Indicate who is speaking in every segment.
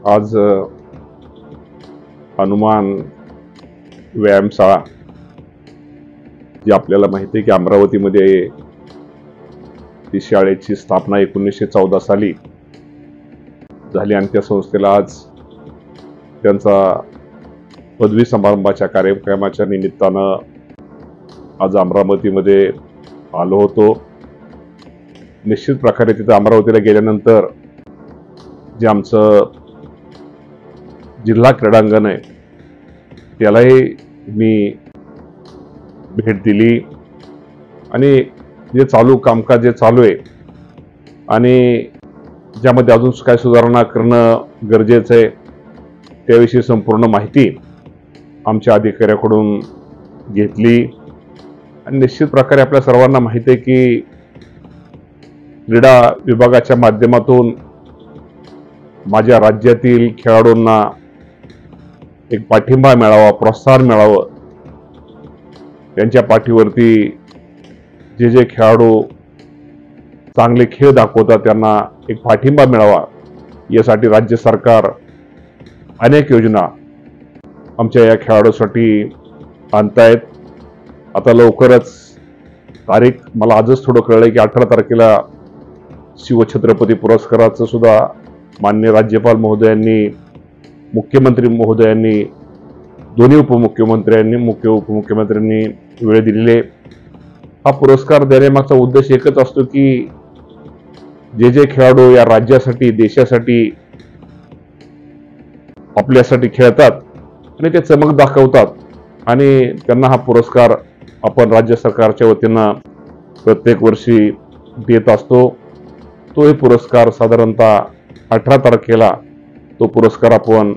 Speaker 1: आज हनुमान व्यायामशाळा जी आपल्याला माहिती आहे की अमरावतीमध्ये ती शाळेची स्थापना 1914 साली झाली आणि त्या संस्थेला आज त्यांचा पदवी समारंभाच्या कार्यक्रमाच्या निमित्तानं आज अमरावतीमध्ये आलो होतो। निश्चित प्रकारे तिथे अमरावतीला गेल्यानंतर जे आमचं जिल्हा क्रीडांगण आहे त्यालाही मी भेट दिली आणि जे कामकाज जे चालू आहे आणि ज्यामध्ये अजून काय सुधारणा करणं गरजेचं आहे त्याविषयी संपूर्ण माहिती आमच्या अधिकाऱ्याकडून घेतली। आणि निश्चित प्रकारे आपल्या सर्वांना माहिती आहे की क्रीडा विभागाच्या माध्यमातून माझ्या राज्यातील खेळाडूंना एक पाठिंबा मिळावा, प्रोत्साहन मिळावं, त्यांच्या पाठीवरती जे खेळाडू चांगले खेळ दाखवतात त्यांना एक पाठिंबा मिळावा यासाठी राज्य सरकार अनेक योजना आमच्या या खेळाडूसाठी आणतायत। आता लवकरच तारीख मला आजच थोडं कळलंय की 18 तारखेला शिवछत्रपती पुरस्काराचं सुद्धा माननीय राज्यपाल महोदयांनी, मुख्यमंत्री महोदयांनी, दोन्ही मुख्य उपमुख्यमंत्र्यांनी वेळ दिलेले। हा पुरस्कार देण्यामागचा उद्देश एकच असतो की जे खेळाडू या राज्यासाठी, देशासाठी, आपल्यासाठी खेळतात आणि ते चमक दाखवतात आणि त्यांना हा पुरस्कार आपण राज्य सरकारच्या वतीनं प्रत्येक वर्षी देत असतो। तो हे पुरस्कार साधारणतः 18 तारखेला तो पुरस्कार आपण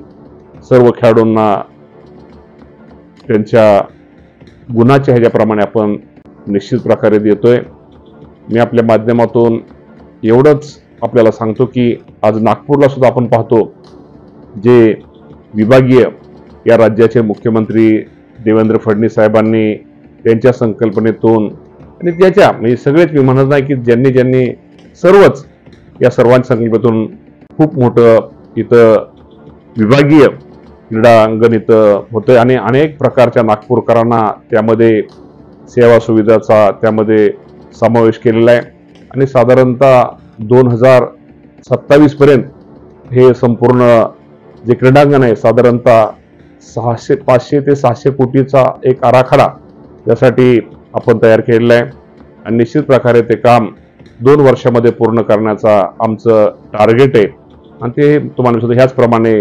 Speaker 1: सर्व खेळाडूंना त्यांच्या गुणाच्या ह्याच्याप्रमाणे आपण निश्चित प्रकारे देतोय। मी आपल्या माध्यमातून एवढंच आपल्याला सांगतो की आज नागपूरला सुद्धा आपण पाहतो जे विभागीय या राज्याचे मुख्यमंत्री देवेंद्र फडणवीस साहेबांनी त्यांच्या संकल्पनेतून आणि त्याच्या म्हणजे सगळेच, मी म्हणत नाही की ज्यांनी सर्वच या सर्वांच्या संकल्पनेतून खूप मोठं इथं विभागीय क्रीडांगण इथं होतंय आणि अनेक प्रकारच्या नागपूरकरांना त्यामध्ये सेवा सुविधाचा त्यामध्ये समावेश केलेला आहे आणि साधारणतः 2027 पर्यंत हे संपूर्ण जे क्रीडांगण आहे साधारणतः 500 ते 600 कोटीचा एक आराखडा यासाठी आपण तयार केलेला आहे आणि निश्चित प्रकारे ते काम 2 वर्षामध्ये पूर्ण करण्याचा आमचं टार्गेट आहे। आणि ते तुम्हाला सुद्धा ह्याचप्रमाणे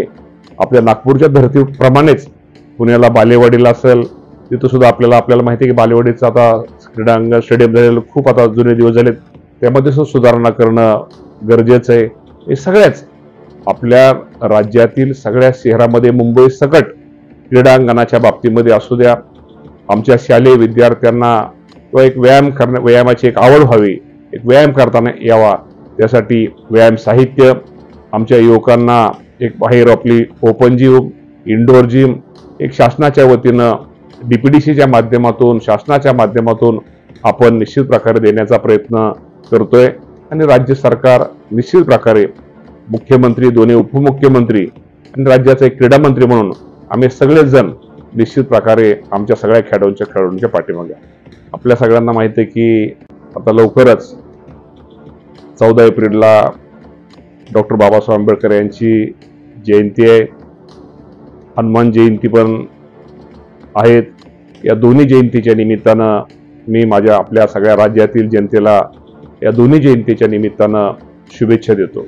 Speaker 1: आपल्या नागपूरच्या धर्तीप्रमाणेच पुण्याला बालेवाडीला असेल, तिथं सुद्धा आपल्याला माहिती आहे की बालेवाडीचं आता क्रीडांगण स्टेडियम झालेलं खूप आता जुने दिवस झालेत, त्यामध्ये सुधारणा करणं गरजेचं आहे। हे सगळ्याच आपल्या राज्यातील सगळ्या शहरामध्ये मुंबई सकट क्रीडांगणाच्या बाबतीमध्ये असू द्या, आमच्या शालेय विद्यार्थ्यांना किंवा एक व्यायामाची एक आवड व्हावी, एक व्यायाम करताना यावा, त्यासाठी व्यायाम साहित्य आमच्या युवकांना एक बाहेर आपली ओपन जिम, इंडोर जिम एक शासनाच्या वतीनं DPDCच्या माध्यमातून, शासनाच्या माध्यमातून आपण निश्चित प्रकारे देण्याचा प्रयत्न करतोय आणि राज्य सरकार निश्चित प्रकारे मुख्यमंत्री, दोन्ही उपमुख्यमंत्री आणि राज्याचे क्रीडा मंत्री म्हणून आम्ही सगळेच जण निश्चित प्रकारे आमच्या सगळ्या खेळाडूंच्या पाठीमागे। आपल्या सगळ्यांना माहिती आहे की आता लवकरच 14 एप्रिलला डॉक्टर बाबासाहेब आंबेडकर यांची जयंती आहे, हनुमान जयंती पण आहेत। या दोन्ही जयंतीच्या निमित्तानं मी आपल्या सगळ्या राज्यातील जनतेला या दोन्ही जयंतीच्या निमित्तानं शुभेच्छा देतो।